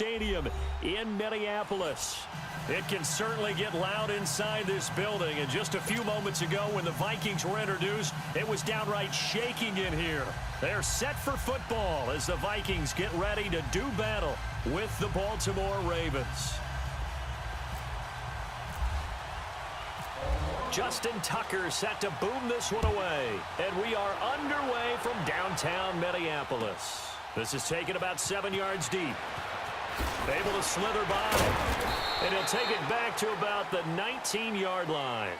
Stadium in Minneapolis. It can certainly get loud inside this building. And just a few moments ago when the Vikings were introduced, it was downright shaking in here. They're set for football as the Vikings get ready to do battle with the Baltimore Ravens. Justin Tucker set to boom this one away. And we are underway from downtown Minneapolis. This is taken about 7 yards deep. Able to slither by. And he'll take it back to about the 19-yard line.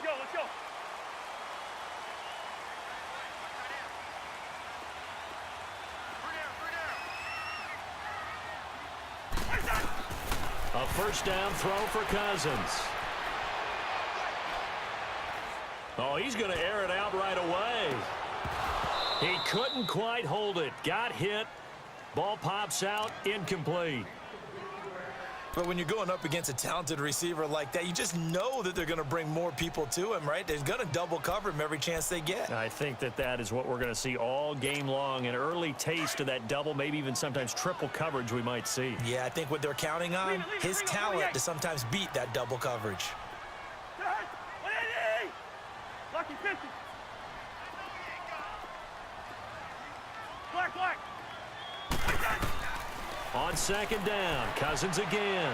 Let's go. A first down throw for Cousins. Oh, he's going to air it out right away. He couldn't quite hold it. Got hit. Ball pops out. Incomplete. But when you're going up against a talented receiver like that, you just know that they're going to bring more people to him, right? They're going to double cover him every chance they get. I think that is what we're going to see all game long. An early taste of that double, maybe even sometimes triple coverage we might see. Yeah, I think what they're counting on, his talent to sometimes beat that double coverage. Lucky 50. Black. On second down, Cousins again.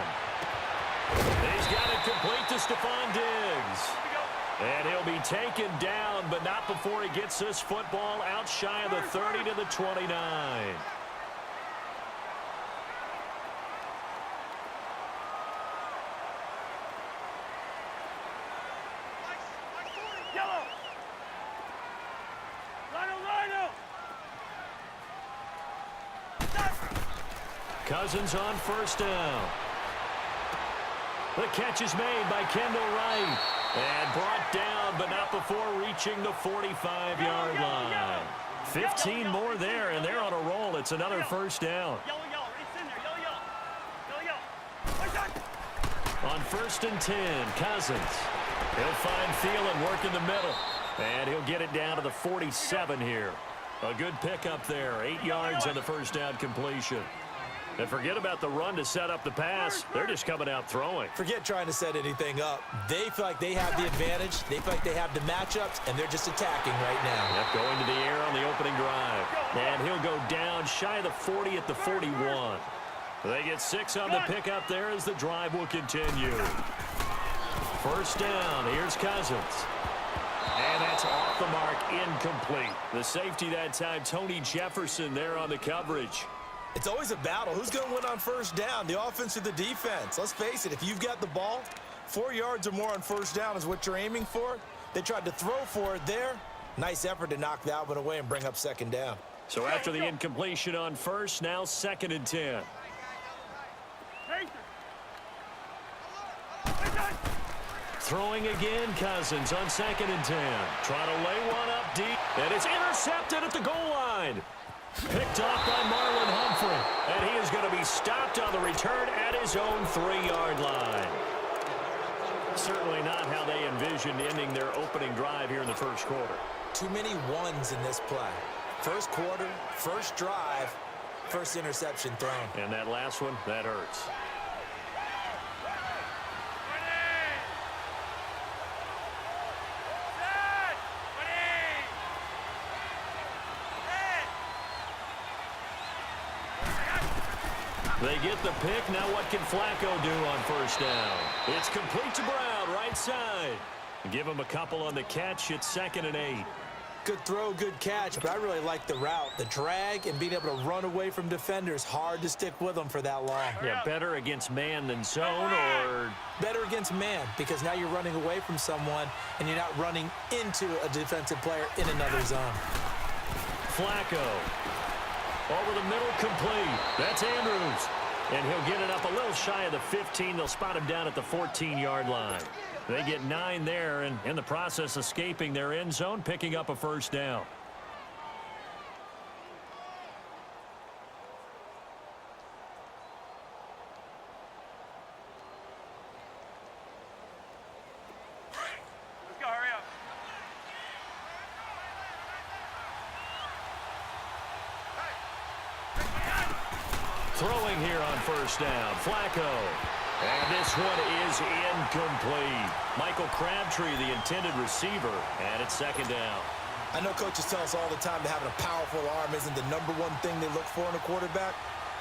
He's got it complete to Stephon Diggs. And he'll be taken down, but not before he gets this football out shy of the 30 to the 29. Yellow. Rhino. Cousins on first down. The catch is made by Kendall Wright. And brought down, but not before reaching the 45-yard line. 15 more there, and they're on a roll. It's another first down. Yellow. It's in there. Yellow. On first and 10, Cousins. He'll find Thielen work in the middle. And he'll get it down to the 47 here. A good pickup there. 8 yards on the first down completion. And forget about the run to set up the pass. They're just coming out throwing. Forget trying to set anything up. They feel like they have the advantage. They feel like they have the matchups, and they're just attacking right now. Yep, going to the air on the opening drive. And he'll go down shy of the 40 at the 41. They get 6 on the pickup there as the drive will continue. First down. Here's Cousins. And that's off the mark, incomplete. The safety that time, Tony Jefferson there on the coverage. It's always a battle. Who's going to win on first down, the offense or the defense? Let's face it, if you've got the ball, 4 yards or more on first down is what you're aiming for. They tried to throw for it there. Nice effort to knock that one away and bring up second down. So after the incompletion on first, now second and 10. Throwing again, Cousins on second and 10. Trying to lay one up deep. And it's intercepted at the goal line. Picked off by Marlon Humphrey. And he is going to be stopped on the return at his own 3-yard line. Certainly not how they envisioned ending their opening drive here in the first quarter. Too many ones in this play. First quarter, first drive, first interception thrown. And that last one, that hurts. They get the pick. Now what can Flacco do on first down? It's complete to Brown, right side. Give him a couple on the catch. It's second and 8. Good throw, good catch, but I really like the route. The drag and being able to run away from defenders. Hard to stick with them for that long. Yeah, better against man than zone, or? Better against man, because now you're running away from someone and you're not running into a defensive player in another zone. Flacco. Over the middle, complete. That's Andrews. And he'll get it up a little shy of the 15. They'll spot him down at the 14-yard line. They get 9 there, and in the process, escaping their end zone, picking up a first down. Let's go, hurry up. Throwing here on first down, Flacco. And this one is incomplete. Michael Crabtree, the intended receiver, and it's second down. I know coaches tell us all the time that having a powerful arm isn't the number one thing they look for in a quarterback.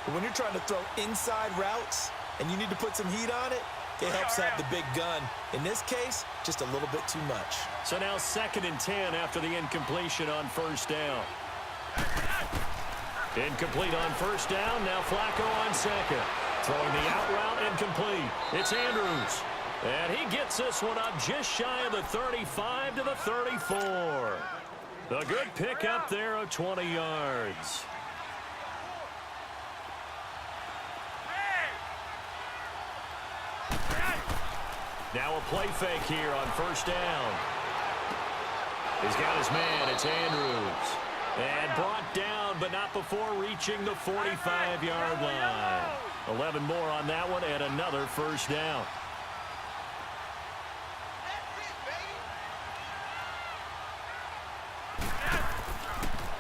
But when you're trying to throw inside routes and you need to put some heat on it, it helps to have the big gun. In this case, just a little bit too much. So now 2nd and 10 after the incompletion on first down. Incomplete on first down. Now Flacco on second. Throwing the out route incomplete. It's Andrews. And he gets this one up just shy of the 35 to the 34. A good pickup there of 20 yards. Now a play fake here on first down. He's got his man. It's Andrews. And brought down, but not before reaching the 45-yard line. 11 more on that one and another first down.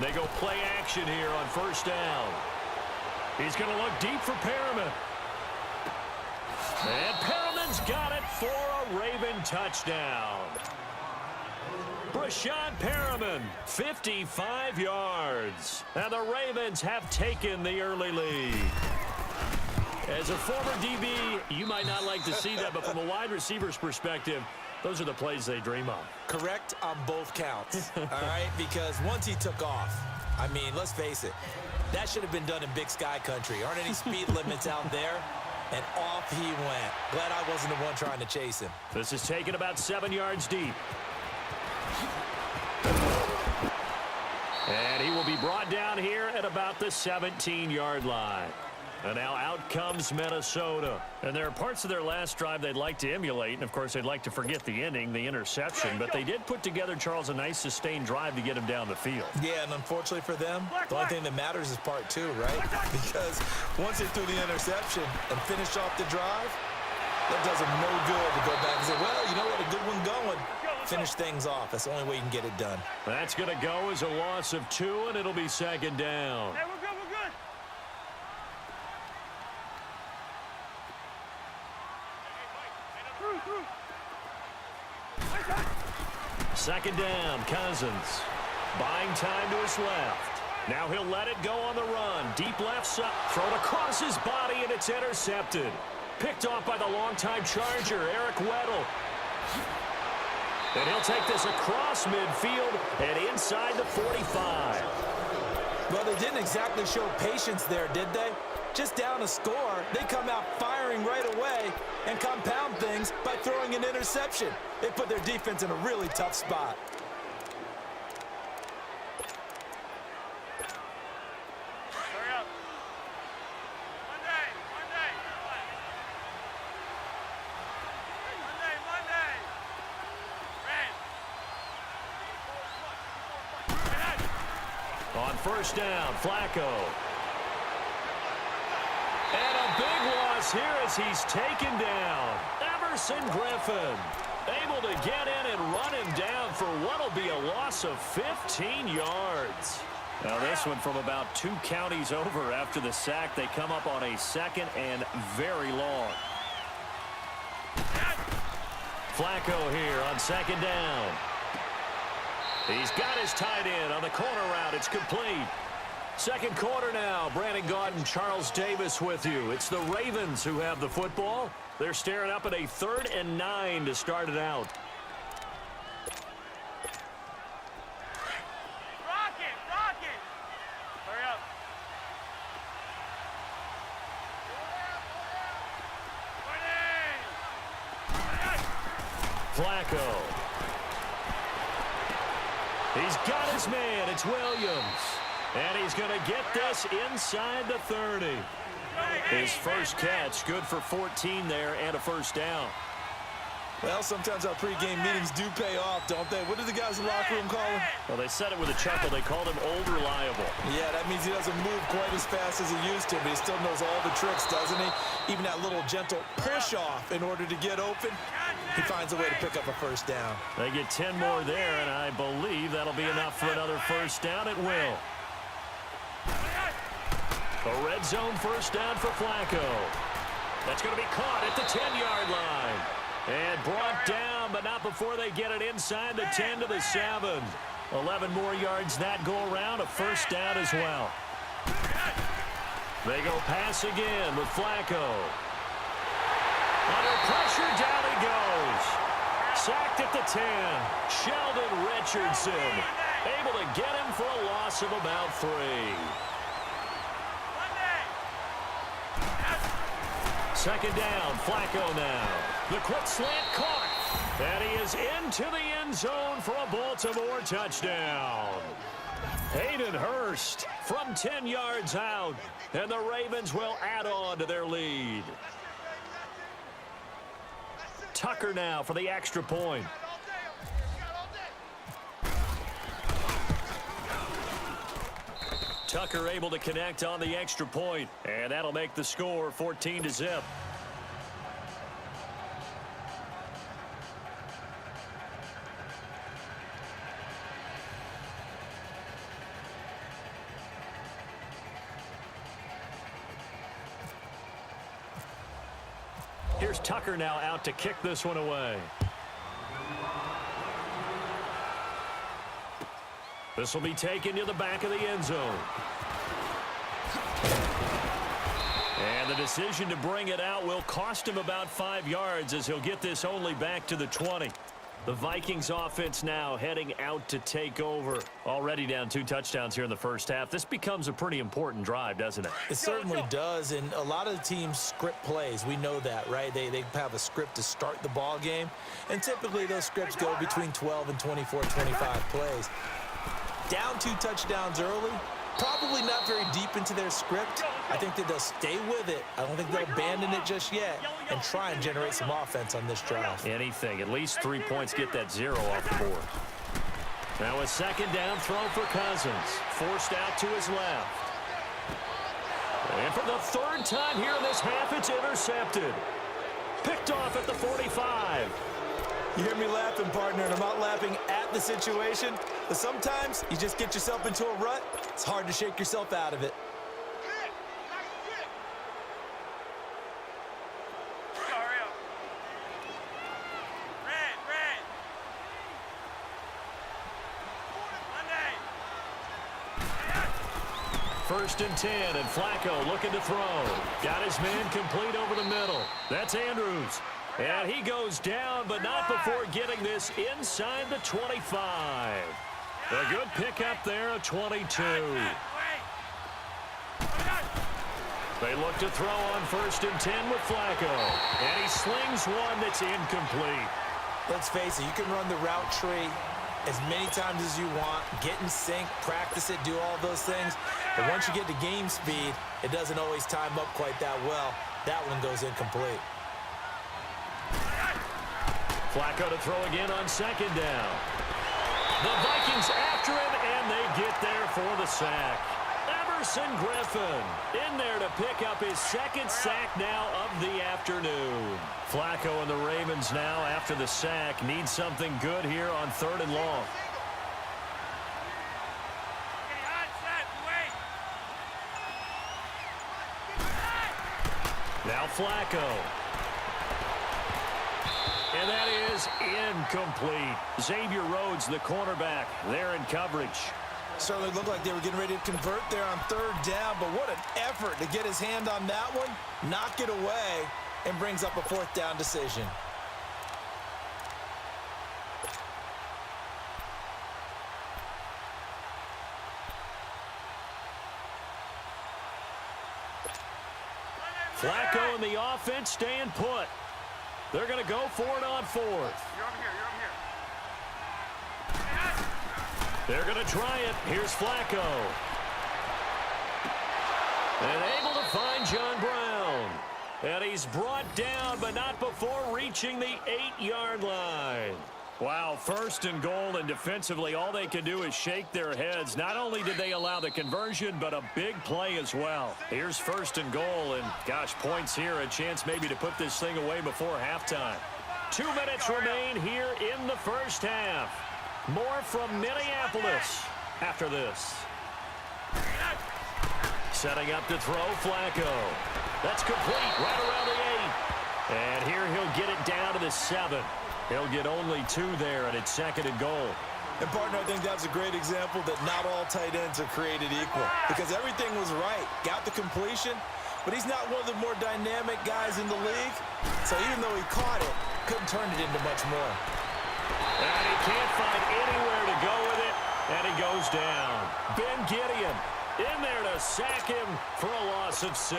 They go play action here on first down. He's going to look deep for Perriman. And Perriman's got it for a Raven touchdown. Brashad Perriman, 55 yards. And the Ravens have taken the early lead. As a former DB, you might not like to see that, but from a wide receiver's perspective, those are the plays they dream of. Correct on both counts, all right? Because once he took off, I mean, let's face it, that should have been done in Big Sky country. Aren't any speed limits out there? And off he went. Glad I wasn't the one trying to chase him. This is taken about 7 yards deep. And he will be brought down here at about the 17-yard line. And now out comes Minnesota. And there are parts of their last drive they'd like to emulate. And, of course, they'd like to forget the inning, the interception. But they did put together, Charles, a nice sustained drive to get him down the field. Yeah, and unfortunately for them, the only thing that matters is part two, right? Because once they threw the interception and finished off the drive, that does them no good to go back and say, well, you know what, a good one going. Finish things off. That's the only way you can get it done. That's going to go as a loss of 2, and it'll be second down. Hey, we're good, we're good. Second down, Cousins. Buying time to his left. Now he'll let it go on the run. Deep left side. Thrown across his body, and it's intercepted. Picked off by the longtime Charger, Eric Weddle. And he'll take this across midfield and inside the 45. Well, they didn't exactly show patience there, did they? Just down a score, they come out firing right away and compound things by throwing an interception. They put their defense in a really tough spot. Hurry up. Monday. Red. On first down, Flacco. And a big loss here as he's taken down. Everson Griffin able to get in and run him down for what will be a loss of 15 yards. Now this one from about 2 counties over after the sack. They come up on a second and very long. Flacco here on second down. He's got his tight end on the corner route. It's complete. Second quarter now. Brandon Gaudin, Charles Davis with you. It's the Ravens who have the football. They're staring up at a 3rd and 9 to start it out. Rock it. Hurry up. Flacco. He's got his man. It's Williams. And he's going to get this inside the 30. His first catch, good for 14 there and a first down. Well, sometimes our pregame meetings do pay off, don't they? What do the guys in the locker room call him? Well, they said it with a chuckle. They called him old reliable. Yeah, that means he doesn't move quite as fast as he used to, but he still knows all the tricks, doesn't he? Even that little gentle push-off in order to get open, he finds a way to pick up a first down. They get 10 more there, and I believe that'll be enough for another first down. It will. A red zone first down for Flacco. That's going to be caught at the 10-yard line. And brought down, but not before they get it inside the 10 to the 7. 11 more yards that go around, a first down as well. They go pass again with Flacco. Under pressure, down he goes. Sacked at the 10. Sheldon Richardson able to get him for a loss of about 3. Second down, Flacco now. The quick slant caught. And he is into the end zone for a Baltimore touchdown. Hayden Hurst from 10 yards out. And the Ravens will add on to their lead. Tucker now for the extra point. Tucker able to connect on the extra point, and that'll make the score 14-0. Here's Tucker now out to kick this one away. This will be taken to the back of the end zone. And the decision to bring it out will cost him about 5 yards as he'll get this only back to the 20. The Vikings offense now heading out to take over. Already down 2 touchdowns here in the first half. This becomes a pretty important drive, doesn't it? It certainly does, and a lot of the teams script plays. We know that, right? They have a script to start the ball game, and typically those scripts go between 12 and 24, 25 plays. Down 2 touchdowns early, probably not very deep into their script. I think that they'll stay with it. I don't think they'll abandon it just yet and try and generate some offense on this drive. Anything. At least 3 points, get that 0 off the board. Now a second down throw for Cousins. Forced out to his left. And for the 3rd time here in this half, it's intercepted. Picked off at the 45. You hear me laughing, partner, and I'm not laughing at the situation, but sometimes you just get yourself into a rut. It's hard to shake yourself out of it. First and 10, and Flacco looking to throw. Got his man complete over the middle. That's Andrews. And he goes down, but not before getting this inside the 25. A good pickup there, a 22. They look to throw on first and 10 with Flacco. And he slings one that's incomplete. Let's face it, you can run the route tree as many times as you want, get in sync, practice it, do all those things. But once you get to game speed, it doesn't always time up quite that well. That one goes incomplete. Flacco to throw again on second down. The Vikings after him, and they get there for the sack. Everson Griffin in there to pick up his 2nd sack now of the afternoon. Flacco and the Ravens now, after the sack, need something good here on 3rd and long. Now Flacco. And that is incomplete. Xavier Rhodes, the cornerback, there in coverage. Certainly looked like they were getting ready to convert there on 3rd down, but what an effort to get his hand on that one, knock it away, and brings up a 4th down decision. Flacco and the offense staying put. They're going to go for it on 4th. You're over here. You're over here. They're going to try it. Here's Flacco. And able to find John Brown. And he's brought down, but not before reaching the 8-yard line. Wow, 1st and goal, and defensively, all they can do is shake their heads. Not only did they allow the conversion, but a big play as well. Here's 1st and goal, and gosh, points here, a chance maybe to put this thing away before halftime. 2 minutes remain here in the first half. More from Minneapolis after this. Setting up to throw, Flacco. That's complete, right around the 8. And here he'll get it down to the 7. He'll get only 2 there, and it's 2nd and goal. And, partner, I think that was a great example that not all tight ends are created equal because everything was right. Got the completion, but he's not one of the more dynamic guys in the league. So even though he caught it, couldn't turn it into much more. And he can't find anywhere to go with it, and he goes down. Ben Gideon in there to sack him for a loss of 6.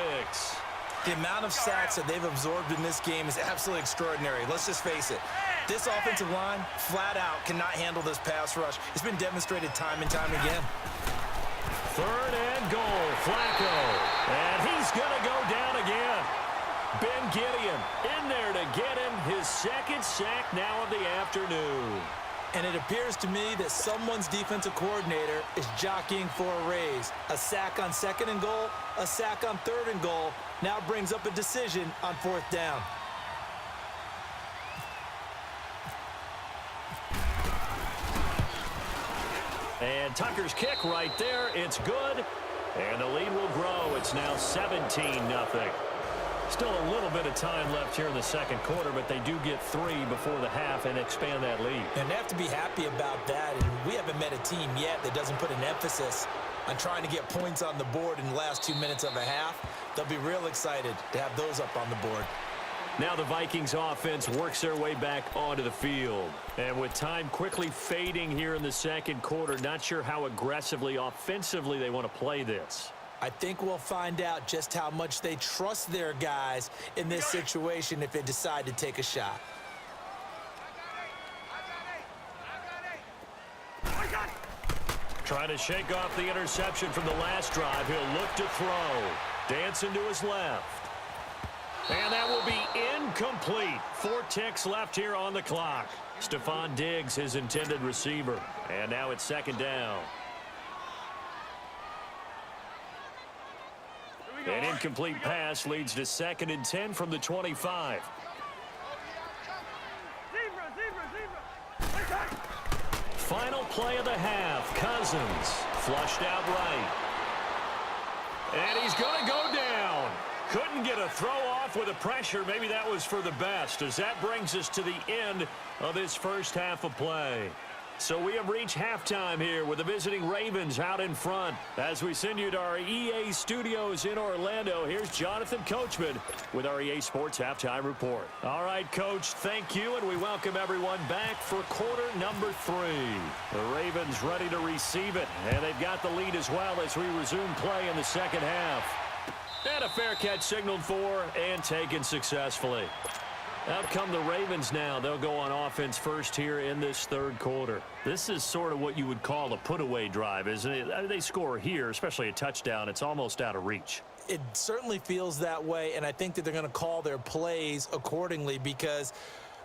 The amount of sacks that they've absorbed in this game is absolutely extraordinary. Let's just face it. This offensive line, flat out, cannot handle this pass rush. It's been demonstrated time and time again. 3rd and goal, Flacco. And he's going to go down again. Ben Gideon in there to get him his 2nd sack now of the afternoon. And it appears to me that someone's defensive coordinator is jockeying for a raise. A sack on 2nd and goal, a sack on 3rd and goal, now brings up a decision on 4th down. And Tucker's kick right there. It's good. And the lead will grow. It's now 17-0. Still a little bit of time left here in the 2nd quarter, but they do get 3 before the half and expand that lead. And they have to be happy about that. And we haven't met a team yet that doesn't put an emphasis on trying to get points on the board in the last 2 minutes of a half. They'll be real excited to have those up on the board. Now the Vikings offense works their way back onto the field. And with time quickly fading here in the 2nd quarter, not sure how aggressively, offensively they want to play this. I think we'll find out just how much they trust their guys in this situation if they decide to take a shot. Trying to shake off the interception from the last drive. He'll look to throw. Dancing to his left. And that will be incomplete. 4 ticks left here on the clock. Stephon Diggs, his intended receiver. And now it's 2nd down. An incomplete pass leads to 2nd and 10 from the 25. Final play of the half. Cousins flushed out right. And he's going to go down. Couldn't get a throw off with the pressure. Maybe that was for the best, as that brings us to the end of this first half of play. So we have reached halftime here with the visiting Ravens out in front. As we send you to our EA studios in Orlando, here's Jonathan Coachman with our EA Sports Halftime Report. All right, Coach, thank you, and we welcome everyone back for quarter number 3. The Ravens ready to receive it, and they've got the lead as well as we resume play in the 2nd half. And a fair catch signaled for and taken successfully. Out come the Ravens now. They'll go on offense first here in this 3rd quarter. This is sort of what you would call a put-away drive, isn't it? They score here, especially a touchdown. It's almost out of reach. It certainly feels that way, and I think that they're going to call their plays accordingly because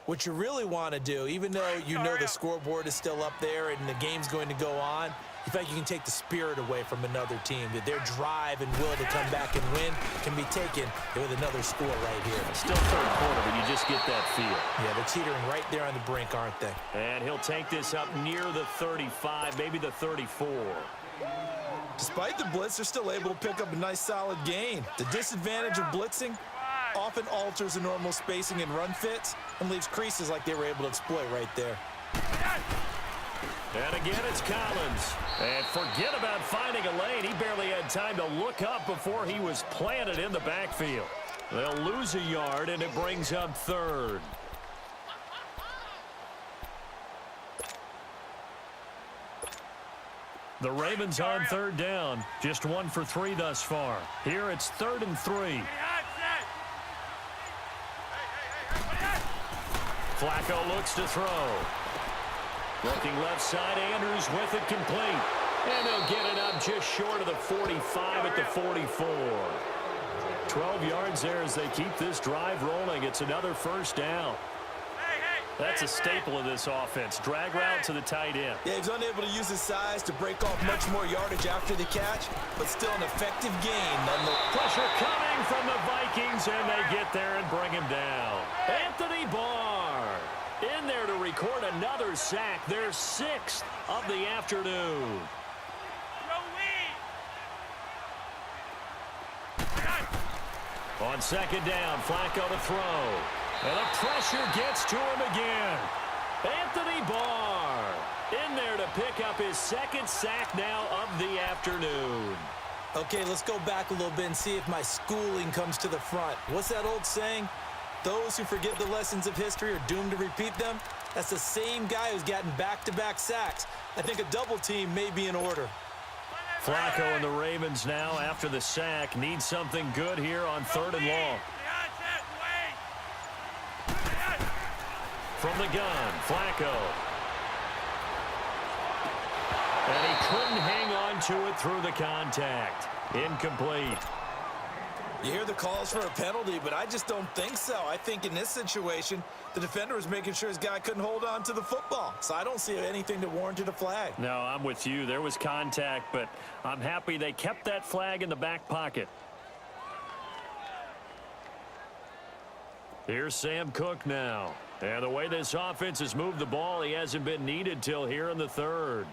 what you really want to do, even though you know the scoreboard is still up there and the game's going to go on, in fact, you can take the spirit away from another team, that their drive and will to come back and win can be taken with another score right here. Still 3rd quarter, but you just get that feel. Yeah, they're teetering right there on the brink, aren't they? And he'll take this up near the 35, maybe the 34. Despite the blitz, they're still able to pick up a nice solid gain. The disadvantage of blitzing often alters the normal spacing and run fits and leaves creases like they were able to exploit right there. And again, it's Collins. And forget about finding a lane. He barely had time to look up before he was planted in the backfield. They'll lose a yard, and it brings up 3rd. The Ravens on 3rd down. Just 1 for 3 thus far. Here it's 3rd and 3. Flacco looks to throw. Looking left side, Andrews with it complete. And they'll get it up just short of the 45 at the 44. 12 yards there as they keep this drive rolling. It's another 1st down. That's a staple of this offense. Drag route to the tight end. Yeah, he's unable to use his size to break off much more yardage after the catch, but still an effective gain. Pressure coming from the Vikings, and they get there and bring him down. Anthony Barr in there to record another sack, their 6th of the afternoon. On second down, Flacco to throw. And the pressure gets to him again. Anthony Barr in there to pick up his second sack now of the afternoon. Okay, let's go back a little bit and see if my schooling comes to the front. What's that old saying? Those who forget the lessons of history are doomed to repeat them. That's the same guy who's gotten back-to-back sacks. I think a double team may be in order. Flacco and the Ravens now, after the sack, need something good here on 3rd and long. From the gun, Flacco. And he couldn't hang on to it through the contact. Incomplete. You hear the calls for a penalty, but I just don't think so. I think in this situation, the defender was making sure his guy couldn't hold on to the football. So I don't see anything that warranted a flag. No, I'm with you. There was contact, but I'm happy they kept that flag in the back pocket. Here's Sam Cook now. And the way this offense has moved the ball, he hasn't been needed till here in the 3rd.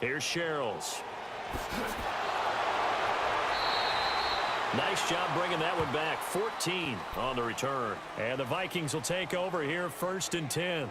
Here's Sherrills. Nice job bringing that one back. 14 on the return. And the Vikings will take over here, 1st and 10.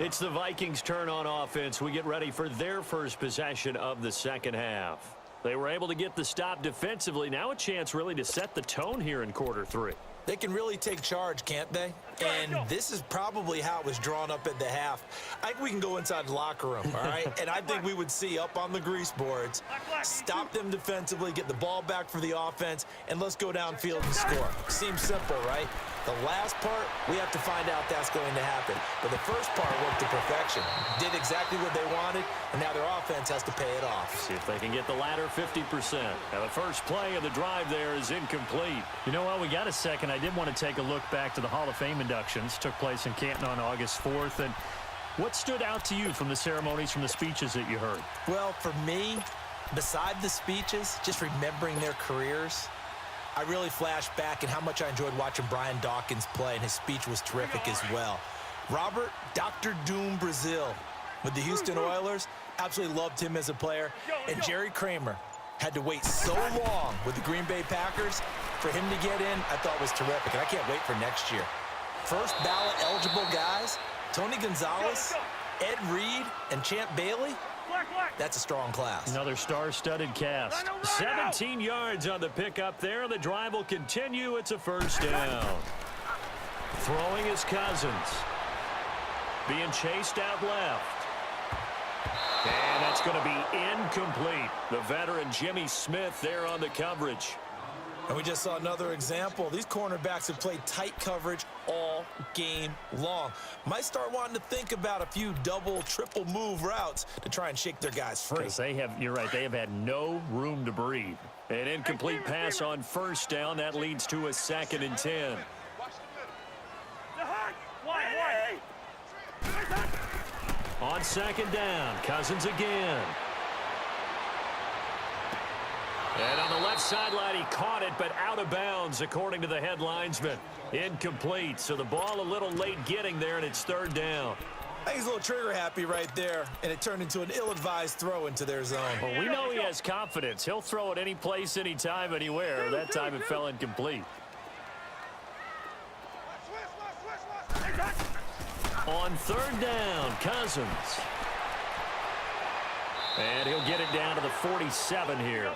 It's the Vikings' turn on offense. We get ready for their first possession of the second half. They were able to get the stop defensively. Now a chance really to set the tone here in quarter 3. They can really take charge, can't they? And this is probably how it was drawn up at the half. I think we can go inside the locker room, all right? And I think we would see up on the grease boards, stop them defensively, get the ball back for the offense, and let's go downfield and score. Seems simple, right? The last part, we have to find out that's going to happen. But the first part worked to perfection. Did exactly what they wanted, and now their offense has to pay it off. See if they can get the latter 50%. Now the first play of the drive there is incomplete. You know what? We got a second. I did want to take a look back to the Hall of Fame inductions. Took place in Canton on August 4th. And what stood out to you from the ceremonies, from the speeches that you heard? Well, for me, beside the speeches, just remembering their careers, I really flashed back and how much I enjoyed watching Brian Dawkins play, and his speech was terrific as well. Robert Dr. Doom Brazil with the Houston Oilers, absolutely loved him as a player. And Jerry Kramer had to wait so long with the Green Bay Packers. For him to get in, I thought was terrific, and I can't wait for next year. First ballot eligible guys, Tony Gonzalez, Ed Reed, and Champ Bailey. That's a strong class. Another star-studded cast. 17 yards on the pickup there. The drive will continue. It's a first down. Throwing is Cousins. Being chased out left. And that's going to be incomplete. The veteran Jimmy Smith there on the coverage. And we just saw another example. These cornerbacks have played tight coverage all game long. Might start wanting to think about a few double, triple move routes to try and shake their guys free. Because you're right, they have had no room to breathe. An incomplete pass on first down. That leads to a 2nd and 10. On second down, Cousins again. And on the left sideline, he caught it, but out of bounds, according to the head linesman. Incomplete, so the ball a little late getting there, and it's 3rd down. I think he's a little trigger happy right there, and it turned into an ill-advised throw into their zone. Well, we know he has confidence. He'll throw it any place, anytime, anywhere. That time it fell incomplete. On 3rd down, Cousins. And he'll get it down to the 47 here.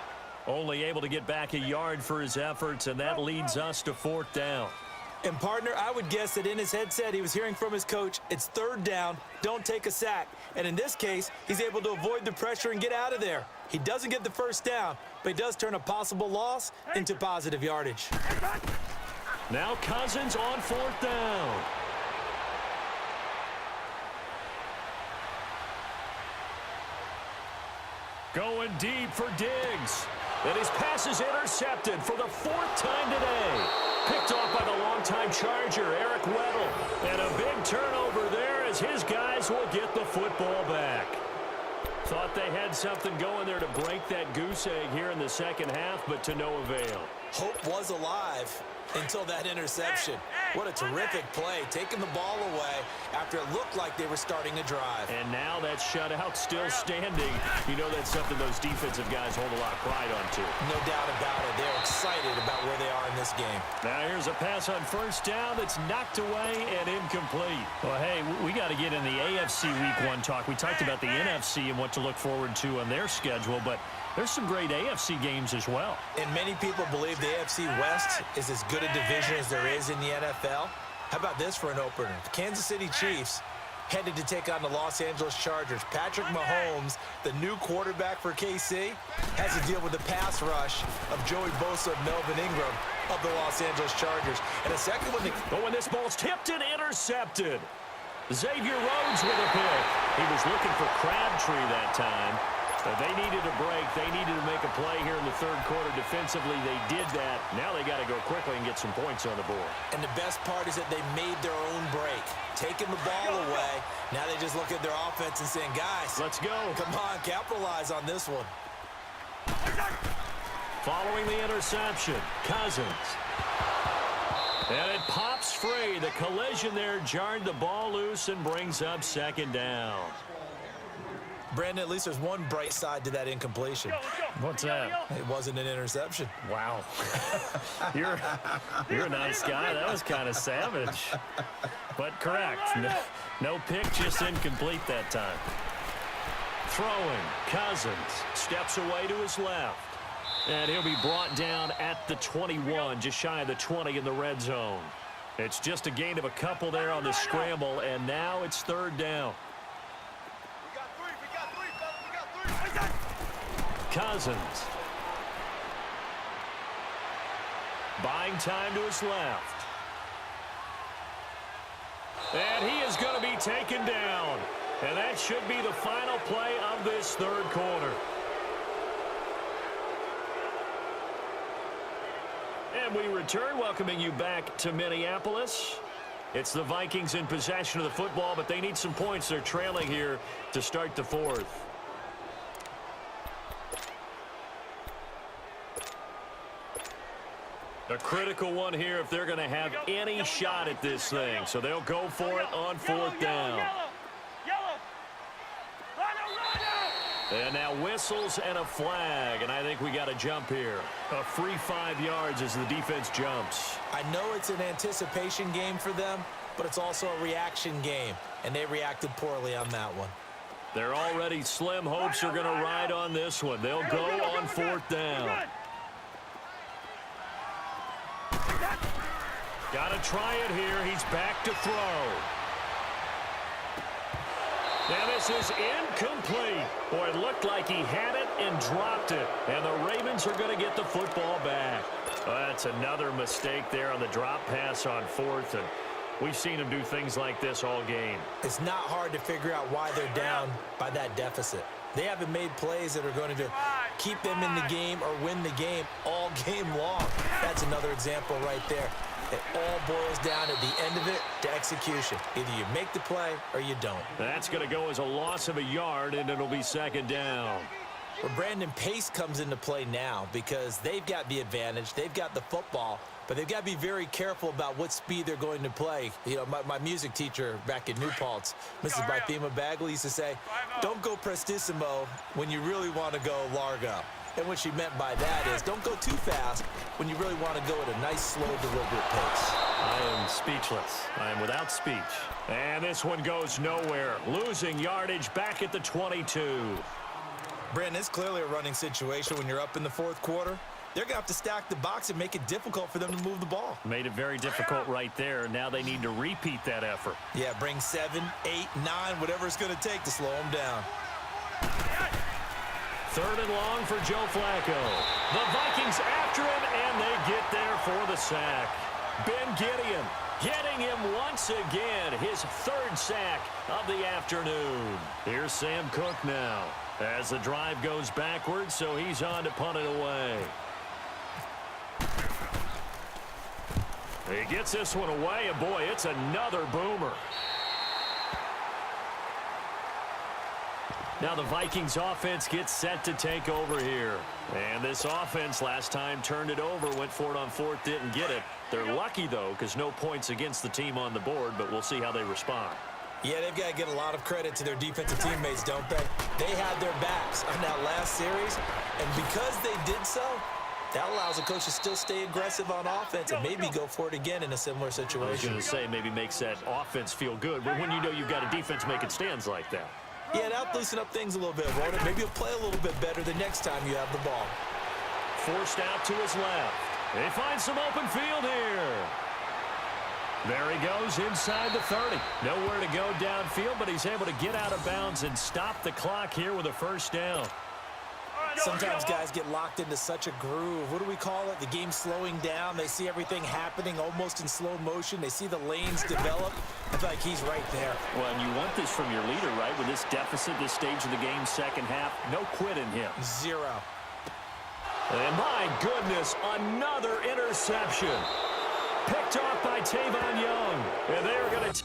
Only able to get back a yard for his efforts, and that leads us to 4th down. And, partner, I would guess that in his headset he was hearing from his coach, it's 3rd down, don't take a sack. And in this case, he's able to avoid the pressure and get out of there. He doesn't get the first down, but he does turn a possible loss into positive yardage. Now Cousins on 4th down. Going deep for Diggs. And his pass is intercepted for the 4th time today. Picked off by the longtime Charger, Eric Weddle. And a big turnover there as his guys will get the football back. Thought they had something going there to break that goose egg here in the second half, but to no avail. Hope was alive. Until that interception. What a terrific play, taking the ball away after it looked like they were starting a drive. And now that shutout still standing. You know that's something those defensive guys hold a lot of pride on, too. No doubt about it. They're excited about where they are in this game. Now here's a pass on first down that's knocked away and incomplete. Well, hey, we got to get in the AFC Week 1 talk. We talked about the NFC and what to look forward to on their schedule, but there's some great AFC games as well. And many people believe the AFC West is as good a division as there is in the NFL. How about this for an opener? The Kansas City Chiefs headed to take on the Los Angeles Chargers. Patrick Mahomes, the new quarterback for KC, has to deal with the pass rush of Joey Bosa and Melvin Ingram of the Los Angeles Chargers. And a second one. Oh, and this ball's tipped and intercepted. Xavier Rhodes with a pick. He was looking for Crabtree that time. But they needed a break. They needed to make a play here in the third quarter. Defensively, they did that. Now they got to go quickly and get some points on the board. And the best part is that they made their own break, taking the ball away. Now they just look at their offense and saying, guys, let's go. Come on, capitalize on this one. Following the interception, Cousins. And it pops free. The collision there jarred the ball loose and brings up second down. Brandon, at least there's one bright side to that incompletion. What's that? It wasn't an interception. Wow. You're a nice guy. That was kind of savage. But correct. No pick, just incomplete that time. Throwing. Cousins steps away to his left. And he'll be brought down at the 21, just shy of the 20 in the red zone. It's just a gain of a couple there on the scramble, and now it's third down. Cousins. Buying time to his left. And he is going to be taken down. And that should be the final play of this third quarter. And we return, welcoming you back to Minneapolis. It's the Vikings in possession of the football, but they need some points. They're trailing here to start the fourth. A critical one here if they're going to have any shot at this thing. So they'll go for it on fourth down. And now whistles and a flag, and I think we got a jump here. A free 5 yards as the defense jumps. I know it's an anticipation game for them, but it's also a reaction game, and they reacted poorly on that one. Their already slim hopes are going to ride on this one. They'll go on fourth down. Got to try it here. He's back to throw. And this is incomplete. Boy, it looked like he had it and dropped it. And the Ravens are going to get the football back. That's another mistake there on the drop pass on fourth. And we've seen him do things like this all game. It's not hard to figure out why they're down by that deficit. They haven't made plays that are going to keep them in the game or win the game all game long. That's another example right there. It all boils down at the end of it to execution. Either you make the play or you don't. That's going to go as a loss of a yard, and it'll be second down. Well, Brandon, pace comes into play now because they've got the advantage. They've got the football, but they've got to be very careful about what speed they're going to play. You know, my music teacher back in New Paltz, Mrs. Bythema Bagley, used to say, don't go prestissimo when you really want to go largo. And what she meant by that is don't go too fast when you really want to go at a nice, slow, deliberate pace. I am speechless. I am without speech. And this one goes nowhere. Losing yardage back at the 22. Brandon, it's clearly a running situation when you're up in the fourth quarter. They're going to have to stack the box and make it difficult for them to move the ball. Made it very difficult right there. Now they need to repeat that effort. Yeah, bring 7, 8, 9, whatever it's going to take to slow them down. Third and long for Joe Flacco. The Vikings after him, and they get there for the sack. Ben Gideon getting him once again, his third sack of the afternoon. Here's Sam Cook now as the drive goes backwards, so he's on to punt it away. He gets this one away, and boy, it's another boomer. Now the Vikings offense gets set to take over here. And this offense last time turned it over, went for it on fourth, didn't get it. They're lucky, though, because no points against the team on the board, but we'll see how they respond. Yeah, they've got to get a lot of credit to their defensive teammates, don't they? They had their backs on that last series, and because they did so, that allows the coach to still stay aggressive on offense and maybe go for it again in a similar situation. I was going to say maybe makes that offense feel good, but when you know you've got a defense making stands like that. Yeah, that'll loosen up things a little bit, won't it? Maybe you'll play a little bit better the next time you have the ball. Forced out to his left. They find some open field here. There he goes inside the 30. Nowhere to go downfield, but he's able to get out of bounds and stop the clock here with a first down. Sometimes guys get locked into such a groove. What do we call it? The game slowing down. They see everything happening almost in slow motion. They see the lanes develop. I feel like he's right there. Well, and you want this from your leader, right? With this deficit, this stage of the game, second half, no quit in him. Zero. And my goodness, another interception. Picked off by Tavon Young. And they are going to...